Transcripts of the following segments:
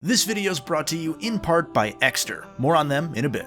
This video is brought to you in part by Exter. More on them in a bit.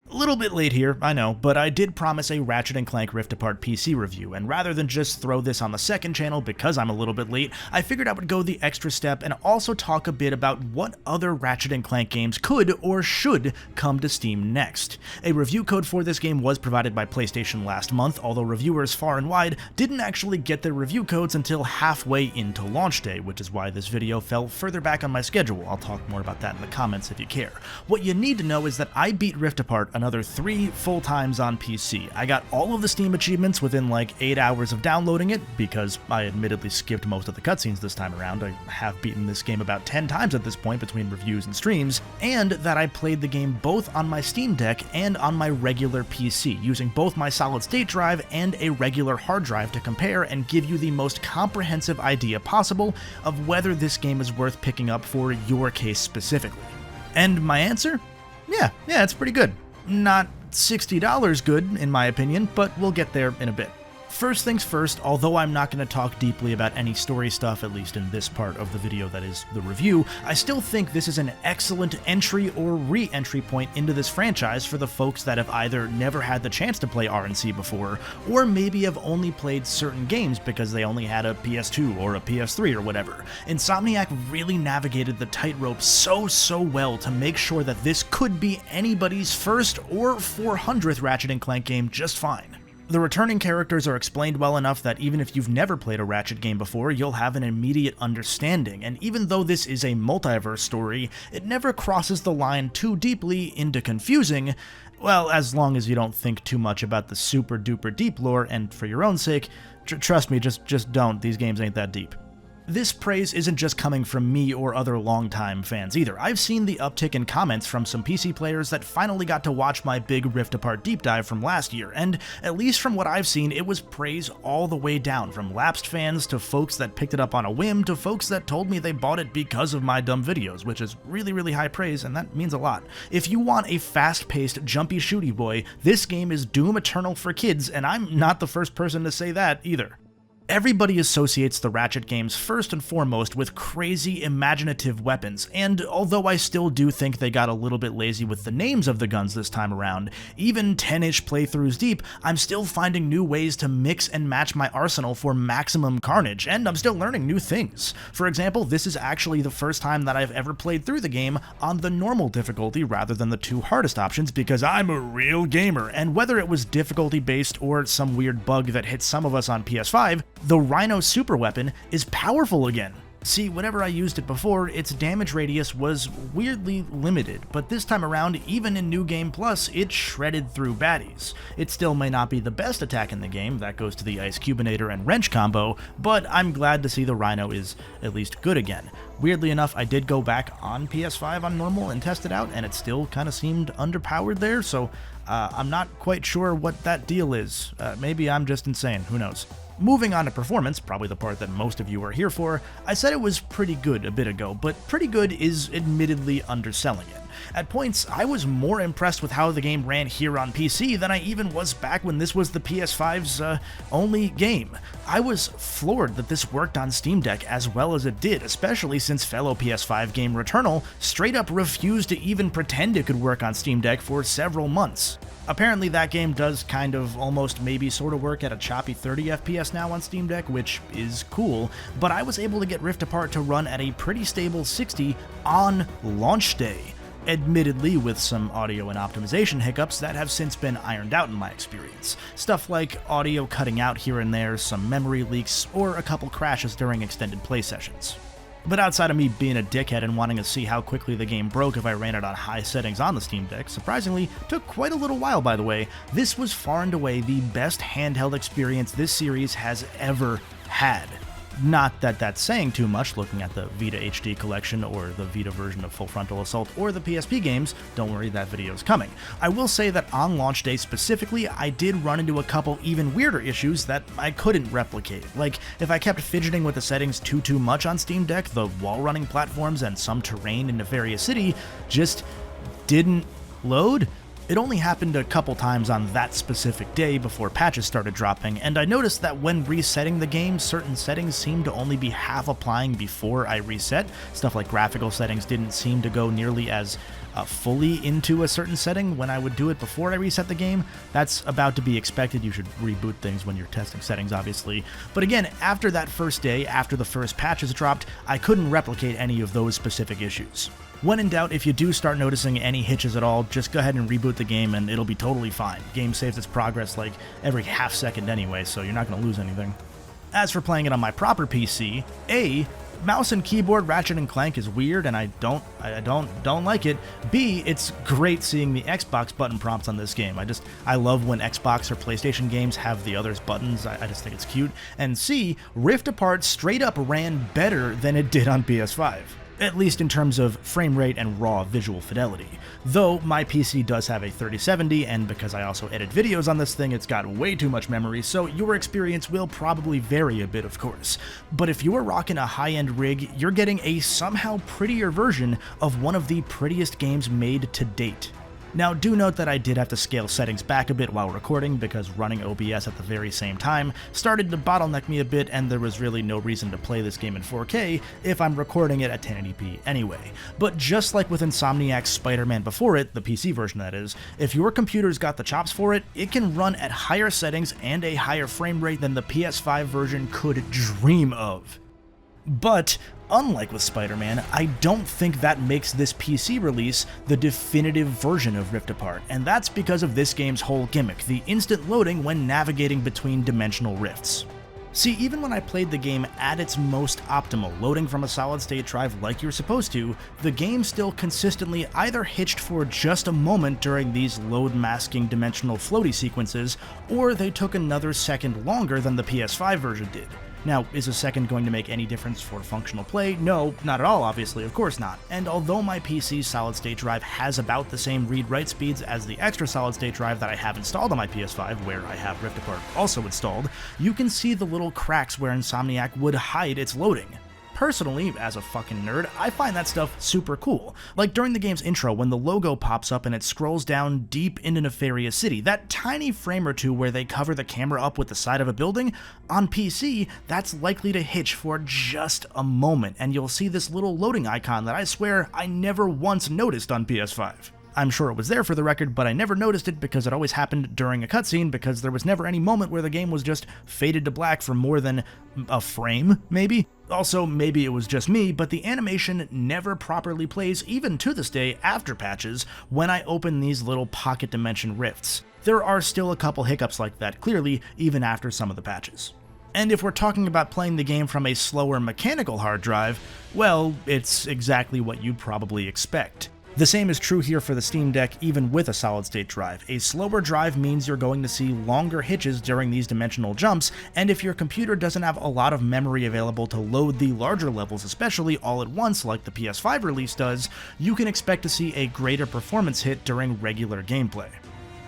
A little bit late here, I know, but I did promise a Ratchet Clank Rift Apart PC review, and rather than just throw this on the second channel because I'm a little bit late, I figured I would go the extra step and also talk a bit about what other Ratchet Clank games could or should come to Steam next. A review code for this game was provided by PlayStation last month, although reviewers far and wide didn't actually get their review codes until halfway into launch day, which is why this video fell further back on my schedule. I'll talk more about that in the comments if you care. What you need to know is that I beat Rift Apart another 3 full times on PC. I got all of the Steam achievements within like 8 hours of downloading it, because I admittedly skipped most of the cutscenes this time around. I have beaten this game about 10 times at this point between reviews and streams, and that I played the game both on my Steam Deck and on my regular PC, using both my solid state drive and a regular hard drive to compare and give you the most comprehensive idea possible of whether this game is worth picking up for your case specifically. And my answer? Yeah, it's pretty good. Not $60 good, in my opinion, but we'll get there in a bit. First things first, although I'm not going to talk deeply about any story stuff, at least in this part of the video that is the review, I still think this is an excellent entry or re-entry point into this franchise for the folks that have either never had the chance to play RNC before, or maybe have only played certain games because they only had a PS2 or a PS3 or whatever. Insomniac really navigated the tightrope so well to make sure that this could be anybody's first or 400th Ratchet & Clank game just fine. The returning characters are explained well enough that even if you've never played a Ratchet game before, you'll have an immediate understanding, and even though this is a multiverse story, it never crosses the line too deeply into confusing, well, as long as you don't think too much about the super duper deep lore, and for your own sake, trust me, just don't, these games ain't that deep. This praise isn't just coming from me or other longtime fans either. I've seen the uptick in comments from some PC players that finally got to watch my big Rift Apart deep dive from last year, and at least from what I've seen, it was praise all the way down, from lapsed fans to folks that picked it up on a whim to folks that told me they bought it because of my dumb videos, which is really high praise, and that means a lot. If you want a fast-paced, jumpy shooty boy, this game is Doom Eternal for kids, and I'm not the first person to say that either. Everybody associates the Ratchet games first and foremost with crazy imaginative weapons, and although I still do think they got a little bit lazy with the names of the guns this time around, even 10-ish playthroughs deep, I'm still finding new ways to mix and match my arsenal for maximum carnage, and I'm still learning new things. For example, this is actually the first time that I've ever played through the game on the normal difficulty rather than the 2 hardest options, because I'm a real gamer, and whether it was difficulty based or some weird bug that hit some of us on PS5, the Rhino super weapon is powerful again. See, whenever I used it before, its damage radius was weirdly limited, but this time around, even in New Game Plus, it shredded through baddies. It still may not be the best attack in the game, that goes to the Ice Cubinator and Wrench combo, but I'm glad to see the Rhino is at least good again. Weirdly enough, I did go back on PS5 on normal and test it out, and it still kind of seemed underpowered there, so I'm not quite sure what that deal is. Maybe I'm just insane, who knows. Moving on to performance, probably the part that most of you are here for, I said it was pretty good a bit ago, but pretty good is admittedly underselling it. At points, I was more impressed with how the game ran here on PC than I even was back when this was the PS5's only game. I was floored that this worked on Steam Deck as well as it did, especially since fellow PS5 game Returnal straight up refused to even pretend it could work on Steam Deck for several months. Apparently that game does kind of almost maybe sort of work at a choppy 30 FPS now on Steam Deck, which is cool, but I was able to get Rift Apart to run at a pretty stable 60 on launch day. Admittedly with some audio and optimization hiccups that have since been ironed out in my experience. Stuff like audio cutting out here and there, some memory leaks, or a couple crashes during extended play sessions. But outside of me being a dickhead and wanting to see how quickly the game broke if I ran it on high settings on the Steam Deck, surprisingly, took quite a little while by the way, this was far and away the best handheld experience this series has ever had. Not that that's saying too much looking at the Vita HD collection or the Vita version of Full Frontal Assault or the PSP games, don't worry, that video's coming. I will say that on launch day specifically, I did run into a couple even weirder issues that I couldn't replicate. Like, if I kept fidgeting with the settings too much on Steam Deck, the wall running platforms and some terrain in Nefarious City just didn't load. It only happened a couple times on that specific day before patches started dropping, and I noticed that when resetting the game, certain settings seemed to only be half applying before I reset. Stuff like graphical settings didn't seem to go nearly as fully into a certain setting when I would do it before I reset the game. That's about to be expected. You should reboot things when you're testing settings, obviously. But again, after that first day, after the first patches dropped, I couldn't replicate any of those specific issues. When in doubt, if you do start noticing any hitches at all, just go ahead and reboot the game and it'll be totally fine. The game saves its progress like every half second anyway, so you're not going to lose anything. As for playing it on my proper PC, A, mouse and keyboard Ratchet & Clank is weird and I don't like it. B, it's great seeing the Xbox button prompts on this game. I love when Xbox or PlayStation games have the others buttons. I just think it's cute. And C, Rift Apart straight up ran better than it did on PS5. At least in terms of frame rate and raw visual fidelity. Though my PC does have a 3070, and because I also edit videos on this thing, it's got way too much memory, so your experience will probably vary a bit, of course. But if you are rocking a high-end rig, you're getting a somehow prettier version of one of the prettiest games made to date. Now, do note that I did have to scale settings back a bit while recording because running OBS at the very same time started to bottleneck me a bit, and there was really no reason to play this game in 4K if I'm recording it at 1080p anyway. But just like with Insomniac's Spider-Man before it, the PC version that is, if your computer's got the chops for it, it can run at higher settings and a higher frame rate than the PS5 version could dream of. But unlike with Spider-Man, I don't think that makes this PC release the definitive version of Rift Apart, and that's because of this game's whole gimmick, the instant loading when navigating between dimensional rifts. See, even when I played the game at its most optimal, loading from a solid-state drive like you're supposed to, the game still consistently either hitched for just a moment during these load-masking dimensional floaty sequences, or they took another second longer than the PS5 version did. Now, is a second going to make any difference for functional play? No, not at all, obviously, of course not. And although my PC's solid-state drive has about the same read-write speeds as the extra solid-state drive that I have installed on my PS5, where I have Rift Apart also installed, you can see the little cracks where Insomniac would hide its loading. Personally, as a fucking nerd, I find that stuff super cool. Like during the game's intro when the logo pops up and it scrolls down deep into Nefarious City, that tiny frame or two where they cover the camera up with the side of a building, on PC, that's likely to hitch for just a moment, and you'll see this little loading icon that I swear I never once noticed on PS5. I'm sure it was there for the record, but I never noticed it because it always happened during a cutscene because there was never any moment where the game was just faded to black for more than a frame, maybe? Also, maybe it was just me, but the animation never properly plays, even to this day after patches, when I open these little pocket dimension rifts. There are still a couple hiccups like that, clearly, even after some of the patches. And if we're talking about playing the game from a slower mechanical hard drive, well, it's exactly what you'd probably expect. The same is true here for the Steam Deck, even with a solid-state drive. A slower drive means you're going to see longer hitches during these dimensional jumps, and if your computer doesn't have a lot of memory available to load the larger levels, especially all at once like the PS5 release does, you can expect to see a greater performance hit during regular gameplay.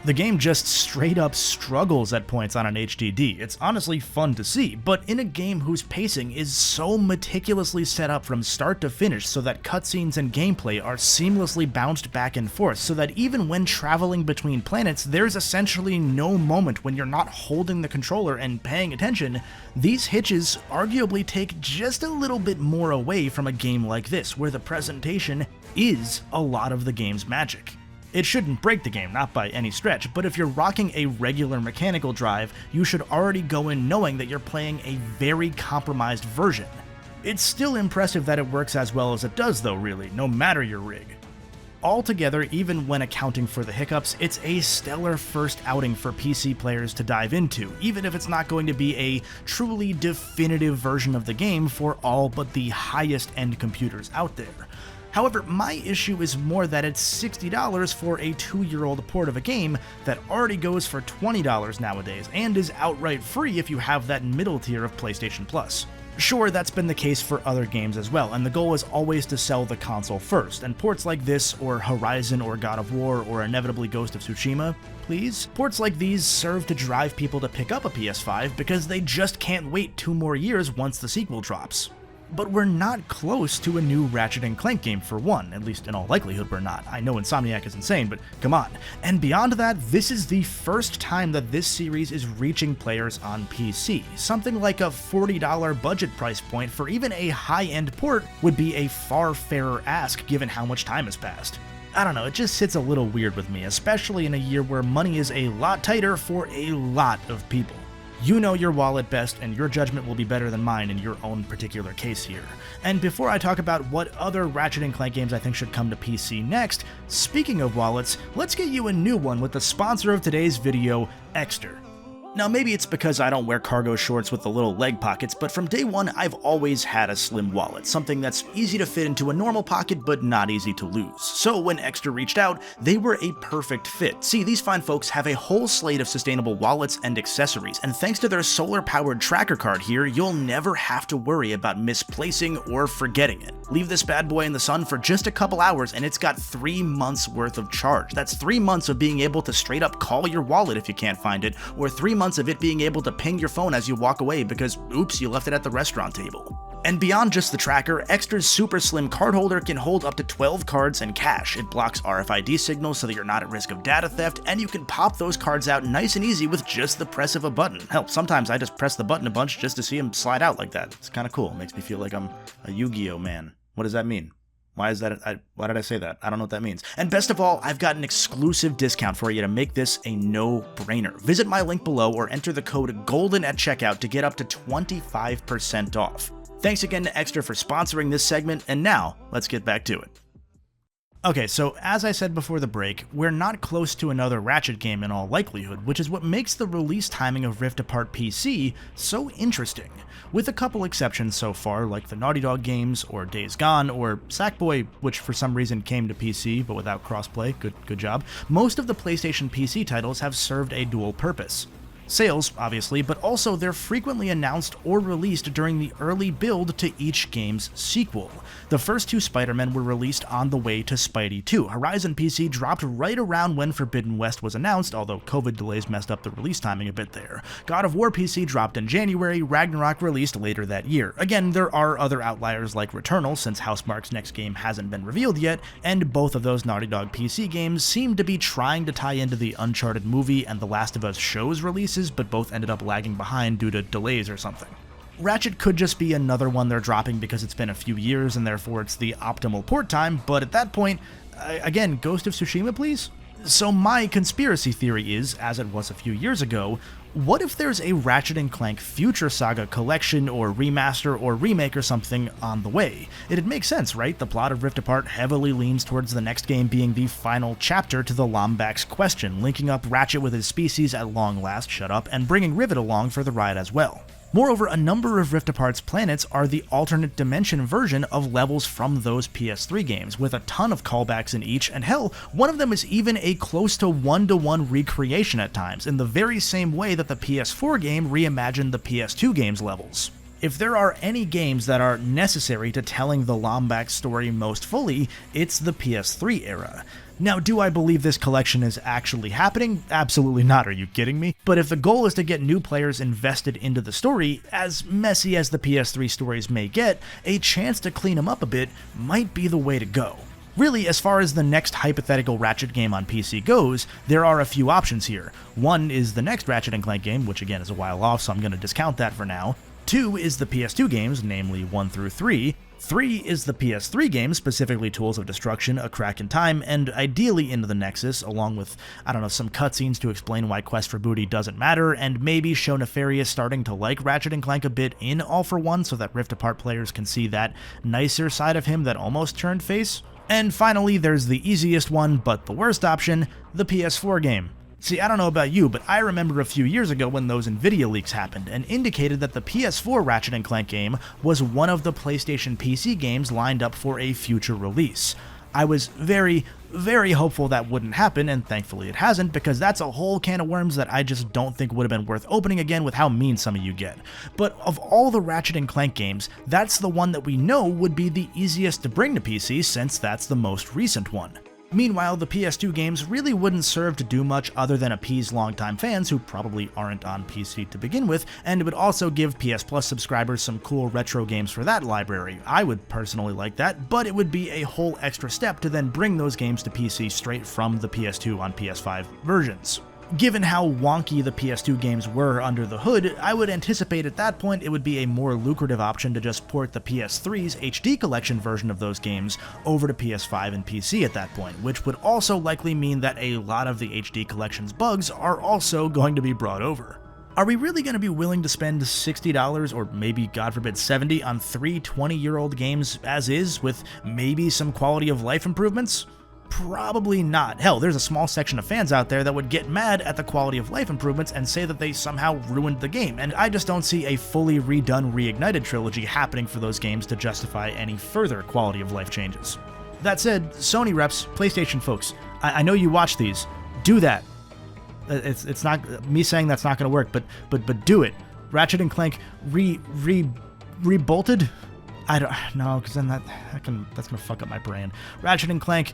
The game just straight up struggles at points on an HDD. It's honestly fun to see, but in a game whose pacing is so meticulously set up from start to finish so that cutscenes and gameplay are seamlessly bounced back and forth, so that even when traveling between planets, there's essentially no moment when you're not holding the controller and paying attention, these hitches arguably take just a little bit more away from a game like this, where the presentation is a lot of the game's magic. It shouldn't break the game, not by any stretch, but if you're rocking a regular mechanical drive, you should already go in knowing that you're playing a very compromised version. It's still impressive that it works as well as it does though, really, no matter your rig. Altogether, even when accounting for the hiccups, it's a stellar first outing for PC players to dive into, even if it's not going to be a truly definitive version of the game for all but the highest end computers out there. However, my issue is more that it's $60 for a 2-year-old port of a game that already goes for $20 nowadays, and is outright free if you have that middle tier of PlayStation Plus. Sure, that's been the case for other games as well, and the goal is always to sell the console first, and ports like this, or Horizon, or God of War, or inevitably Ghost of Tsushima, please? Ports like these serve to drive people to pick up a PS5 because they just can't wait 2 more years once the sequel drops. But we're not close to a new Ratchet & Clank game for one, at least in all likelihood we're not. I know Insomniac is insane, but come on. And beyond that, this is the first time that this series is reaching players on PC. Something like a $40 budget price point for even a high-end port would be a far fairer ask given how much time has passed. I don't know, it just sits a little weird with me, especially in a year where money is a lot tighter for a lot of people. You know your wallet best, and your judgment will be better than mine in your own particular case here. And before I talk about what other Ratchet & Clank games I think should come to PC next, speaking of wallets, let's get you a new one with the sponsor of today's video, Exter. Now maybe it's because I don't wear cargo shorts with the little leg pockets, but from day one I've always had a slim wallet, something that's easy to fit into a normal pocket but not easy to lose. So when Exter reached out, they were a perfect fit. See, these fine folks have a whole slate of sustainable wallets and accessories, and thanks to their solar-powered tracker card here, you'll never have to worry about misplacing or forgetting it. Leave this bad boy in the sun for just a couple hours and it's got 3 months worth of charge. That's 3 months of being able to straight up call your wallet if you can't find it, or 3 months of it being able to ping your phone as you walk away because, oops, you left it at the restaurant table. And beyond just the tracker, Exter's super slim card holder can hold up to 12 cards and cash. It blocks RFID signals so that you're not at risk of data theft, and you can pop those cards out nice and easy with just the press of a button. Hell, sometimes I just press the button a bunch just to see them slide out like that. It's kind of cool. It makes me feel like I'm a Yu-Gi-Oh man. What does that mean? Why is that? Why did I say that? I don't know what that means. And best of all, I've got an exclusive discount for you to make this a no-brainer. Visit my link below or enter the code GOLDEN at checkout to get up to 25% off. Thanks again to Exter for sponsoring this segment, and now, let's get back to it. Okay, so as I said before the break, we're not close to another Ratchet game in all likelihood, which is what makes the release timing of Rift Apart PC so interesting. With a couple exceptions so far, like the Naughty Dog games, or Days Gone, or Sackboy, which for some reason came to PC but without crossplay, good job, most of the PlayStation PC titles have served a dual purpose. Sales, obviously, but also they're frequently announced or released during the early build to each game's sequel. The first two Spider-Men were released on the way to Spidey 2. Horizon PC dropped right around when Forbidden West was announced, although COVID delays messed up the release timing a bit there. God of War PC dropped in January, Ragnarok released later that year. Again, there are other outliers like Returnal, since Housemarque's next game hasn't been revealed yet, and both of those Naughty Dog PC games seem to be trying to tie into the Uncharted movie and The Last of Us show's release, but both ended up lagging behind due to delays or something. Ratchet could just be another one they're dropping because it's been a few years and therefore it's the optimal port time, but at that point, again, Ghost of Tsushima please? So my conspiracy theory is, as it was a few years ago, what if there's a Ratchet & Clank Future Saga collection or remaster or remake or something on the way? It'd make sense, right? The plot of Rift Apart heavily leans towards the next game being the final chapter to the Lombax question, linking up Ratchet with his species at long last, shut up, and bringing Rivet along for the ride as well. Moreover, a number of Rift Apart's planets are the alternate dimension version of levels from those PS3 games, with a ton of callbacks in each, and hell, one of them is even a close to one-to-one recreation at times, in the very same way that the PS4 game reimagined the PS2 game's levels. If there are any games that are necessary to telling the Lombax story most fully, it's the PS3 era. Now, do I believe this collection is actually happening? Absolutely not, are you kidding me? But if the goal is to get new players invested into the story, as messy as the PS3 stories may get, a chance to clean them up a bit might be the way to go. Really, as far as the next hypothetical Ratchet game on PC goes, there are a few options here. One is the next Ratchet & Clank game, which again is a while off, so I'm going to discount that for now. 2 is the PS2 games, namely 1 through 3. 3 is the PS3 games, specifically Tools of Destruction, A Crack in Time, and ideally Into the Nexus, along with, I don't know, some cutscenes to explain why Quest for Booty doesn't matter, and maybe show Nefarious starting to like Ratchet & Clank a bit in All for One so that Rift Apart players can see that nicer side of him that almost turned face. And finally, there's the easiest one, but the worst option, the PS4 game. See, I don't know about you, but I remember a few years ago when those Nvidia leaks happened and indicated that the PS4 Ratchet & Clank game was one of the PlayStation PC games lined up for a future release. I was very, very hopeful that wouldn't happen, and thankfully it hasn't, because that's a whole can of worms that I just don't think would have been worth opening again with how mean some of you get. But of all the Ratchet & Clank games, that's the one that we know would be the easiest to bring to PC since that's the most recent one. Meanwhile, the PS2 games really wouldn't serve to do much other than appease longtime fans who probably aren't on PC to begin with, and it would also give PS Plus subscribers some cool retro games for that library. I would personally like that, but it would be a whole extra step to then bring those games to PC straight from the PS2 on PS5 versions. Given how wonky the PS2 games were under the hood, I would anticipate at that point it would be a more lucrative option to just port the PS3's HD collection version of those games over to PS5 and PC at that point, which would also likely mean that a lot of the HD collection's bugs are also going to be brought over. Are we really going to be willing to spend $60 or maybe, God forbid, $70 on 3 20-year-old games as is, with maybe some quality of life improvements? Probably not. Hell, there's a small section of fans out there that would get mad at the quality of life improvements and say that they somehow ruined the game, and I just don't see a fully redone Reignited trilogy happening for those games to justify any further quality of life changes. That said, Sony reps, PlayStation folks, I know you watch these. Do that. It's not me saying that's not going to work, but do it. Ratchet and Clank rebolted? I don't know, because then that's gonna fuck up my brand. Ratchet and Clank,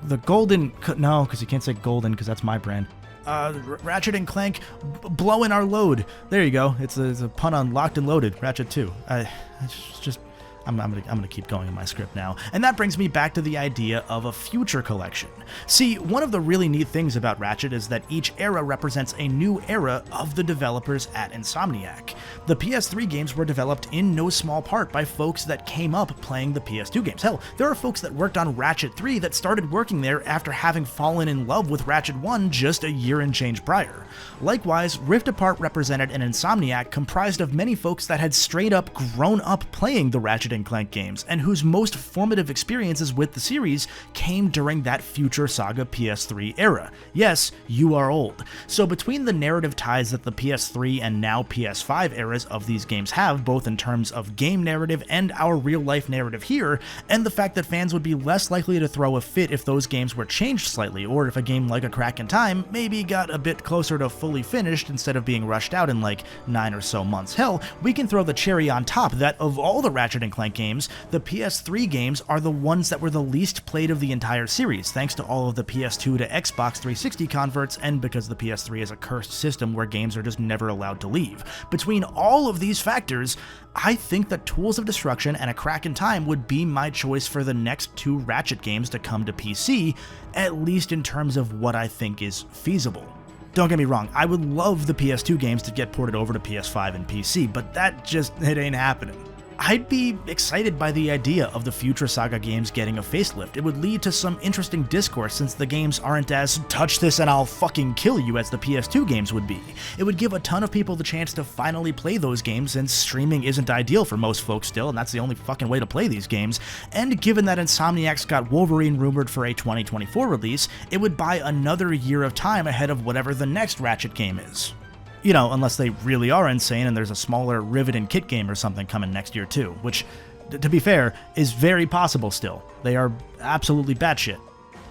the golden, no, because you can't say golden because that's my brand. Ratchet and Clank blowing our load. There you go. It's a pun on Locked and Loaded. Ratchet 2. It's just. I'm gonna keep going in my script now. And that brings me back to the idea of a future collection. See, one of the really neat things about Ratchet is that each era represents a new era of the developers at Insomniac. The PS3 games were developed in no small part by folks that came up playing the PS2 games. Hell, there are folks that worked on Ratchet 3 that started working there after having fallen in love with Ratchet 1 just a year and change prior. Likewise, Rift Apart represented an Insomniac comprised of many folks that had straight up grown up playing the Ratchet and Clank games, and whose most formative experiences with the series came during that Future Saga PS3 era. Yes, you are old. So between the narrative ties that the PS3 and now PS5 eras of these games have, both in terms of game narrative and our real-life narrative here, and the fact that fans would be less likely to throw a fit if those games were changed slightly, or if a game like A Crack in Time maybe got a bit closer to fully finished instead of being rushed out in like 9 or so months. Hell, we can throw the cherry on top that of all the Ratchet and Clank games, the PS3 games are the ones that were the least played of the entire series, thanks to all of the PS2 to Xbox 360 converts, and because the PS3 is a cursed system where games are just never allowed to leave. Between all of these factors, I think that Tools of Destruction and A Crack in Time would be my choice for the next 2 Ratchet games to come to PC, at least in terms of what I think is feasible. Don't get me wrong, I would love the PS2 games to get ported over to PS5 and PC, but it ain't happening. I'd be excited by the idea of the Future Saga games getting a facelift. It would lead to some interesting discourse since the games aren't as touch this and I'll fucking kill you as the PS2 games would be. It would give a ton of people the chance to finally play those games, since streaming isn't ideal for most folks still, and that's the only fucking way to play these games. And given that Insomniac's got Wolverine rumored for a 2024 release, it would buy another year of time ahead of whatever the next Ratchet game is. You know, unless they really are insane and there's a smaller Rivet and Kit game or something coming next year too, which, to be fair, is very possible still. They are absolutely batshit.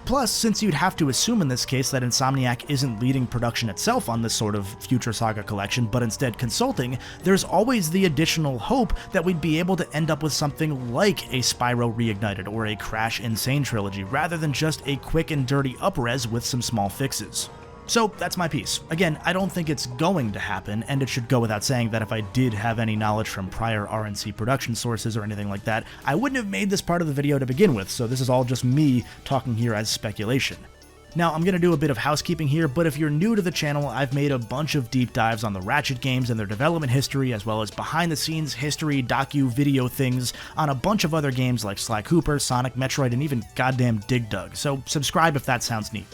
Plus, since you'd have to assume in this case that Insomniac isn't leading production itself on this sort of Future Saga collection, but instead consulting, there's always the additional hope that we'd be able to end up with something like a Spyro Reignited or a Crash Insane trilogy, rather than just a quick and dirty up-res with some small fixes. So that's my piece. Again, I don't think it's going to happen, and it should go without saying that if I did have any knowledge from prior RNC production sources or anything like that, I wouldn't have made this part of the video to begin with, so this is all just me talking here as speculation. Now, I'm going to do a bit of housekeeping here, but if you're new to the channel, I've made a bunch of deep dives on the Ratchet games and their development history, as well as behind-the-scenes history, docu-video things on a bunch of other games like Sly Cooper, Sonic, Metroid, and even goddamn Dig Dug, so subscribe if that sounds neat.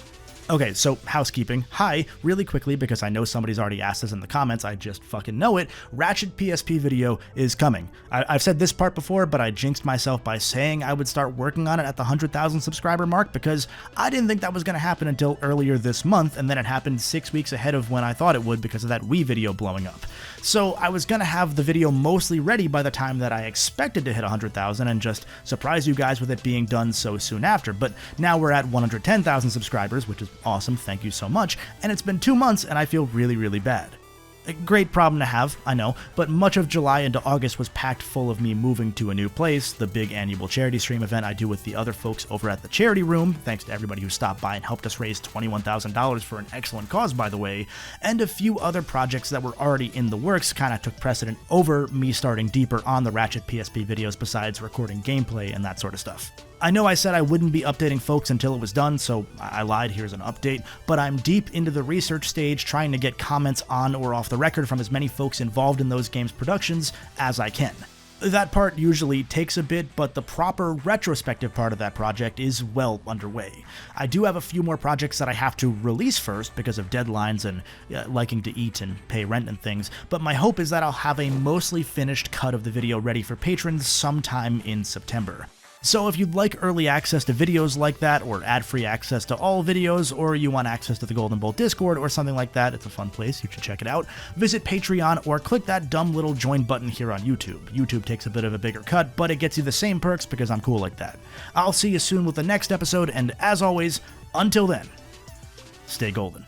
Okay, so housekeeping. Hi, really quickly, because I know somebody's already asked this in the comments, I just fucking know it, Ratchet PSP video is coming. I've said this part before, but I jinxed myself by saying I would start working on it at the 100,000 subscriber mark, because I didn't think that was going to happen until earlier this month, and then it happened 6 weeks ahead of when I thought it would because of that Wii video blowing up. So I was going to have the video mostly ready by the time that I expected to hit 100,000 and just surprise you guys with it being done so soon after, but now we're at 110,000 subscribers, which is awesome, thank you so much, and it's been 2 months and I feel really, really bad. A great problem to have, I know, but much of July into August was packed full of me moving to a new place, the big annual charity stream event I do with the other folks over at the Charity Room, thanks to everybody who stopped by and helped us raise $21,000 for an excellent cause, by the way, and a few other projects that were already in the works kinda took precedent over me starting deeper on the Ratchet PSP videos besides recording gameplay and that sort of stuff. I know I said I wouldn't be updating folks until it was done, so I lied, here's an update, but I'm deep into the research stage trying to get comments on or off the record from as many folks involved in those games' productions as I can. That part usually takes a bit, but the proper retrospective part of that project is well underway. I do have a few more projects that I have to release first because of deadlines and liking to eat and pay rent and things, but my hope is that I'll have a mostly finished cut of the video ready for patrons sometime in September. So if you'd like early access to videos like that, or ad-free access to all videos, or you want access to the Golden Bolt Discord or something like that, it's a fun place, you should check it out, visit Patreon or click that dumb little join button here on YouTube. YouTube takes a bit of a bigger cut, but it gets you the same perks because I'm cool like that. I'll see you soon with the next episode, and as always, until then, stay golden.